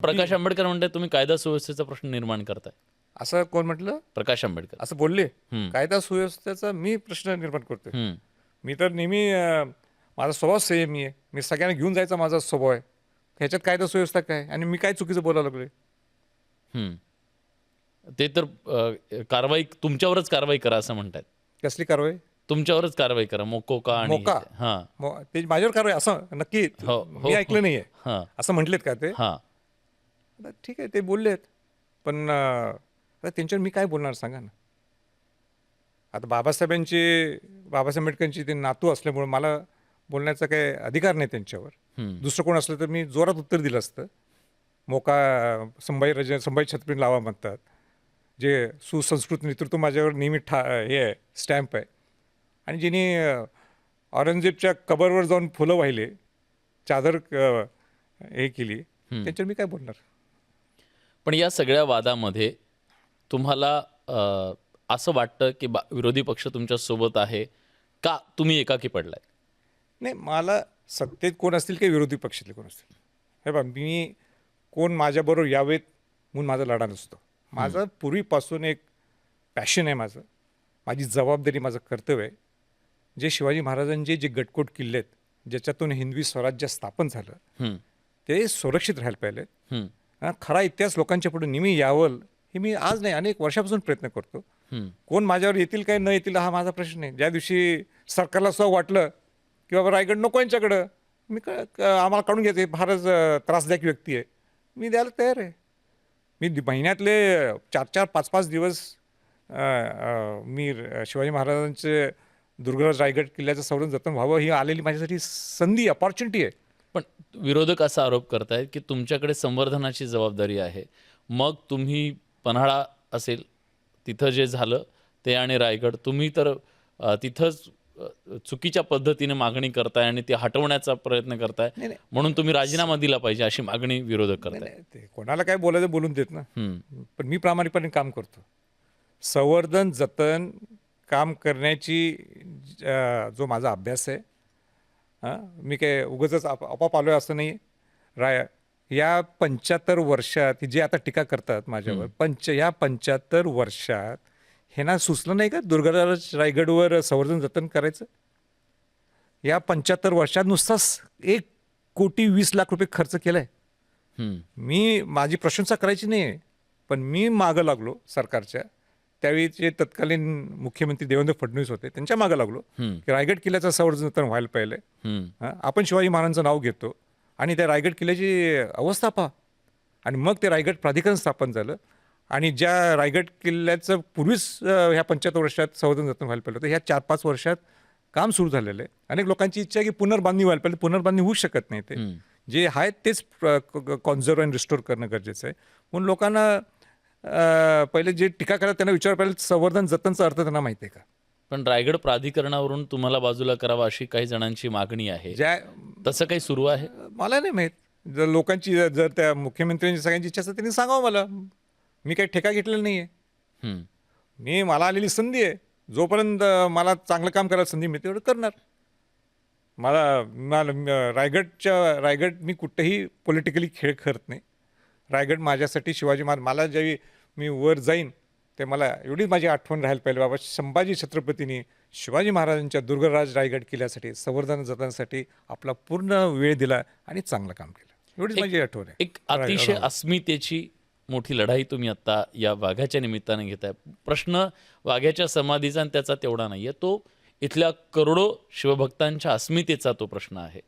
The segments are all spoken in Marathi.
प्रकाश आंबेडकर म्हणते तुम्ही कायदा सुव्यवस्थेचा प्रश्न निर्माण करताय. असं कोण म्हटलं? प्रकाश आंबेडकर. असं बोलले? हम्म. कायदा सुव्यवस्थेचा मी प्रश्न निर्माण करतोय? हम्म. मी तर नेहमी माझा स्वभाव संयमी आहे. मी सगळ्यांना घेऊन जायचा माझा स्वभाव आहे. ह्याच्यात कायदा सुव्यवस्था काय आणि मी काय चुकीचं बोलायला लागलोय? हम्म. ते तर कारवाई तुमच्यावरच कारवाई करा असं म्हणतात. कसली कारवाई? तुमच्यावरच कारवाई करा मोकोका आणि मोका? हां. ते माझ्यावर कारवाई असं नक्की हो मी ऐकलं नाहीये. हां असं म्हटलेत का ते? हां. आता ठीक आहे ते बोललेत, पण आता त्यांच्यावर मी काय बोलणार सांगा ना. आता बाबासाहेब आंबेडकरांची ते नातू असल्यामुळे मला बोलण्याचा काही अधिकार नाही त्यांच्यावर. हम्म. दुसरं कोण असलं तर मी जोरात उत्तर दिलं असतं. मोका संभाजी छत्रपती लावा म्हणतात. जे सुसंस्कृत नेतृत्व माझ्यावर नेहमी हे आहे, स्टॅम्प आहे. आणि जिने औरंगजेबच्या कबरवर जाऊन फुलं वाहिले, चादर हे केली, त्यांच्यावर मी काय बोलणार? पण या सगळ्या वादामध्ये तुम्हाला असं वाटतं की विरोधी पक्ष तुमच्या सोबत आहे का तुम्ही एकाकी पडलाय? नाही, मला सत्तेत कोण असतील की विरोधी पक्षातले कोण असतील, हे बघा, मी कोण माझ्याबरोबर यावेत म्हणून माझा लढा नसतो. माझं पूर्वीपासून एक पॅशन आहे, माझी जबाबदारी, माझं कर्तव्य आहे. जे शिवाजी महाराजांचे जे गटकोट किल्ले आहेत, ज्याच्यातून हिंदवी स्वराज्य स्थापन झालं, ते सुरक्षित राहायला पाहिजे. खरा इतिहास लोकांच्या पुढे नेहमी यावं, हे मी आज नाही अनेक वर्षापासून प्रयत्न करतो. कोण माझ्यावर येतील काय न येतील हा माझा प्रश्न नाही. ज्या दिवशी सरकारला असं वाटलं की बाबा रायगड नको यांच्याकडं, मी आम्हाला काढून घ्यायचं, फारच त्रासदायक व्यक्ती आहे, मी द्यायला तयार आहे. मी महिन्यातले 4-4, 5-5 दिवस मी शिवाजी महाराजांचे दुर्गराज रायगड किल्ल्याचं संवर्धन जतन व्हावं, ही आलेली माझ्यासाठी संधी, अपॉर्च्युनिटी आहे. पण विरोधक असा आरोप करतायत की तुमच्याकडे संवर्धनाची जबाबदारी आहे. मग तुम्ही पन्हाळा असेल तिथं जे झालं ते आणि रायगड, तुम्ही तर तिथंच चुकीच्या पद्धतीने मागणी करताय आणि ते हटवण्याचा प्रयत्न करताय, म्हणून तुम्ही राजीनामा दिला पाहिजे अशी मागणी विरोधक करताय. ते कोणाला काय बोलायचं बोलून देत ना. पण मी प्रामाणिकपणे काम करतो. संवर्धन जतन काम करण्याची जो माझा अभ्यास आहे, मी काय उगाचच आपोआप आलोय असं नाही. या 75 वर्षात जे आता टीका करतात माझ्यावर, या 75 वर्षात हे ना सुचलं नाही का दुर्गराज रायगडवर संवर्धन जतन करायचं? या 75 वर्षात नुसताच 1,20,00,000 खर्च केलाय. मी माझी प्रशंसा करायची नाही, पण मी मागं लागलो सरकारच्या. त्यावेळीचे तत्कालीन मुख्यमंत्री देवेंद्र फडणवीस होते, त्यांच्या मागं लागलो की रायगड किल्ल्याचं संवर्धन जतन व्हायला पाहिजे. आपण शिवाजी महाराजांचं नाव घेतो आणि त्या रायगड किल्ल्याची अवस्था पहा. आणि मग ते रायगड प्राधिकरण स्थापन झालं. आणि ज्या रायगड किल्ल्याचं पूर्वीच ह्या 75 वर्षात संवर्धन जतन व्हायला पाहिजे होतं, ह्या 4-5 वर्षात काम सुरू झालेलं आहे. अनेक लोकांची इच्छा आहे की पुनर्बांधणी व्हायला पाहिजे. पुनर्बांधणी होऊ शकत नाही. ते जे आहेत तेच कॉन्झर्व अँड रिस्टोर करणं गरजेचं आहे. म्हणून लोकांना पहिले जे टीका करतात त्यांना विचार पाहिजे, संवर्धन जतनचा अर्थ त्यांना माहिती आहे का? पण रायगड प्राधिकरणावरून तुम्हाला बाजूला करावं अशी काही जणांची मागणी आहे, तसं काही सुरू आहे? मला नाही माहीत. जर लोकांची, जर त्या मुख्यमंत्र्यांची सगळ्यांची इच्छा असेल त्यांनी सांगावं मला. मी काही ठेका घेतलेला नाही आहे. मला आलेली संधी आहे, जोपर्यंत मला चांगलं काम करायला संधी मिळते तेवढं करणार. मला रायगड मी कुठेही पॉलिटिकली खेळ करत नाही. रायगड माझ्यासाठी शिवाजी महाराज, मला ज्यावेळी मी वर जाईन ते मला एवढीच माझी आठवण राहायला पाहिजे, बाबा संभाजी छत्रपतींनी शिवाजी महाराजांच्या दुर्गराज रायगड किल्ल्यासाठी संवर्धन जतनासाठी आपला पूर्ण वेळ दिला आणि चांगलं काम केलं, एवढीच माझी आठवण आहे. एक अतिशय अस्मितेची मोठी लढाई तुम्ही आता या वाघाच्या निमित्ताने घेताय. प्रश्न वाघाच्या समाधीचा आणि त्याचा तेवढा नाही आहे, तो इथल्या करोडो शिवभक्तांच्या अस्मितेचा तो प्रश्न आहे.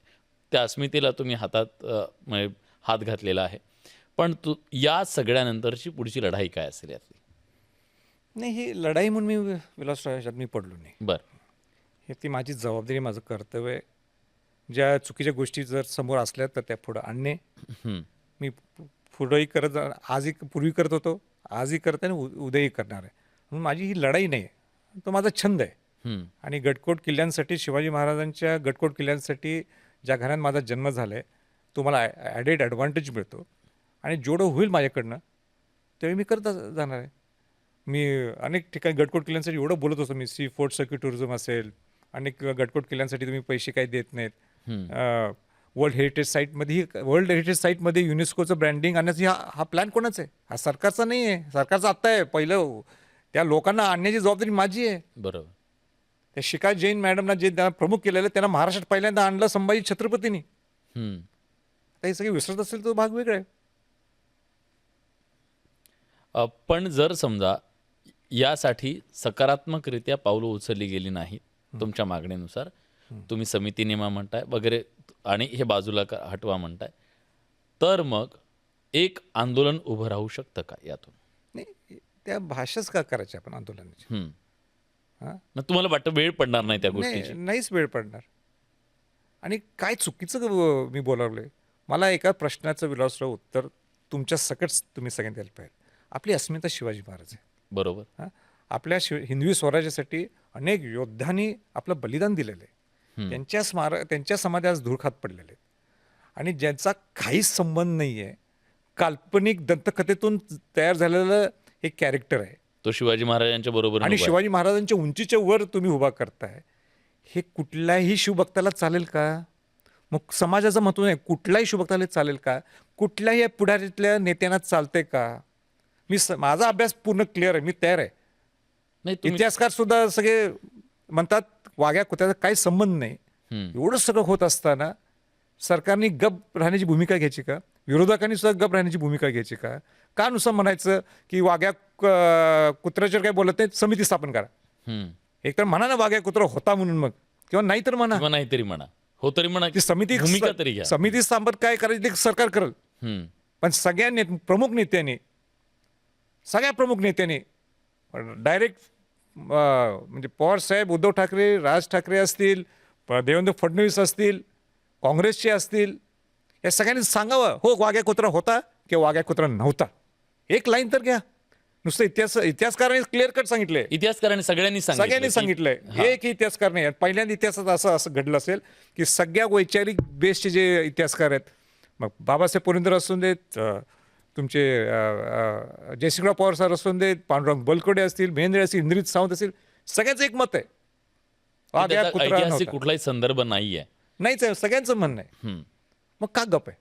त्या अस्मितेला तुम्ही हात घातलेला आहे. पण या सगळ्यानंतरची पुढची लढाई काय असेल यातली? नाही, ही लढाई म्हणून मी विलासराव मी पडलो नाही. बरं, हे ती माझी जबाबदारी, माझं कर्तव्य आहे. ज्या चुकीच्या गोष्टी जर समोर असल्या तर त्या पुढं आणणे. मी पुढंही करत, आजही पूर्वी करत होतो, आजही करत आहे आणि उद्याही करणार आहे. म्हणून माझी ही लढाई नाही आहे, तो माझा छंद आहे. आणि गडकोट किल्ल्यांसाठी, शिवाजी महाराजांच्या गडकोट किल्ल्यांसाठी ज्या घरात माझा जन्म झाला आहे, तो मला ॲडेड ॲडव्हान्टेज मिळतो. आणि जेवढं होईल माझ्याकडनं तेव्हा मी करत जाणार आहे. मी अनेक ठिकाणी गडकोट किल्ल्यांसाठी एवढं बोलत होतो. मी फोर्ट सर्किट टुरिझम असेल, अनेक गडकोट किल्ल्यांसाठी तुम्ही पैसे काही देत नाहीत, वर्ल्ड हेरिटेज साईटमध्ये युनेस्कोचं ब्रँडिंग आणण्याची हा प्लॅन कोणाचा आहे? हा सरकारचा नाही आहे, सरकारचा आत्ता आहे. पहिलं त्या लोकांना आणण्याची जबाबदारी माझी आहे. बरोबर. त्या शिखा जैन मॅडमना जे त्यांना प्रमुख केलेलं त्यांना महाराष्ट्रात पहिल्यांदा आणलं संभाजी छत्रपतींनी. हम्म. आता हे सगळे विसरत असेल तो भाग वेगळा आहे. पण जर समजा यासाठी सकारात्मकरित्या पावलं उचलली गेली नाहीत तुमच्या मागणीनुसार, तुम्ही समिती नेमा म्हणताय वगैरे आणि हे बाजूला हटवा म्हणताय, तर मग एक आंदोलन उभं राहू शकतं का यातून? नाही, त्या भाषाच का करायच्या आपण आंदोलनाची? हां, मग तुम्हाला वाटतं वेळ पडणार नाही त्या गोष्टीची? नाहीच वेळ पडणार. आणि काय चुकीचं मी बोलावलंय? मला एका प्रश्नाचं विलासराव उत्तर तुमच्या सकट तुम्ही सगळ्यांनी द्यायला पाहिजे. आपली अस्मिता शिवाजी महाराज आहे. बरोबर. हां, आपल्या हिंदवी स्वराज्यासाठी अनेक योद्धांनी आपलं बलिदान दिलेलं आहे. त्यांच्या समाधी आज धूळखात पडलेले आहेत. आणि ज्यांचा काहीच संबंध नाही आहे, काल्पनिक दंतकथेतून तयार झालेलं एक कॅरेक्टर आहे. तो शिवाजी महाराजांच्या बरोबर आणि शिवाजी महाराजांच्या उंचीच्या वर तुम्ही उभा करताय. हे कुठल्याही शिवभक्ताला चालेल का? मग समाजाचं महत्व आहे, कुठल्याही शिवभक्ताला चालेल का? कुठल्याही पुढारीतल्या नेत्यांना चालते का? माझा अभ्यास पूर्ण क्लिअर आहे, मी तयार आहे. नाही इतिहासकार सुद्धा सगळे म्हणतात वाघ्या कुत्र्याचा काही संबंध नाही. एवढं सगळं होत असताना सरकारने गप राहण्याची भूमिका घ्यायची का? विरोधकांनी सुद्धा गप राहण्याची भूमिका घ्यायची का? का नुसतं म्हणायचं की वाघ्या कुत्र्याच्यावर काय बोलत नाही, समिती स्थापन करा. एकतर म्हणा ना वाघ्या कुत्रा होता म्हणून, मग किंवा नाही तर म्हणा, नाहीतरी म्हणा, हो तरी म्हणा, ती समिती भूमिका तरी घ्या. समिती स्थापन काय करायची ते सरकार करेल. पण सगळ्या प्रमुख नेत्यांनी डायरेक्ट म्हणजे पवार साहेब, उद्धव ठाकरे, राज ठाकरे असतील, देवेंद्र फडणवीस असतील, काँग्रेसचे असतील, या सगळ्यांनी सांगावं हो वाघ्या कुत्रा होता किंवा वाघ्या कुत्रा नव्हता. एक लाईन तर घ्या. नुसतं इतिहासकारांनी क्लिअर कट सांगितलंय, इतिहासकारांनी सगळ्यांनी सांगितलंय. एक इतिहासकार नाही. पहिल्यांदा इतिहासात असं घडलं असेल की सगळ्या वैचारिक बेसचे जे इतिहासकार आहेत, मग बाबासाहेब पुरंदर असून देत, तुमचे जयसिंगराव पवार सर असून देत, पांडुरंग बलकवडे असतील, महेंद्र असतील, इंद्रित सावंत असतील, सगळ्यांचं एक मत आहे वाघ्या कुत्रा ऐतिहासिक कुठलाही संदर्भ नाहीये. नाहीच आहे, सगळ्यांचं म्हणणं आहे. मग का गप आहे?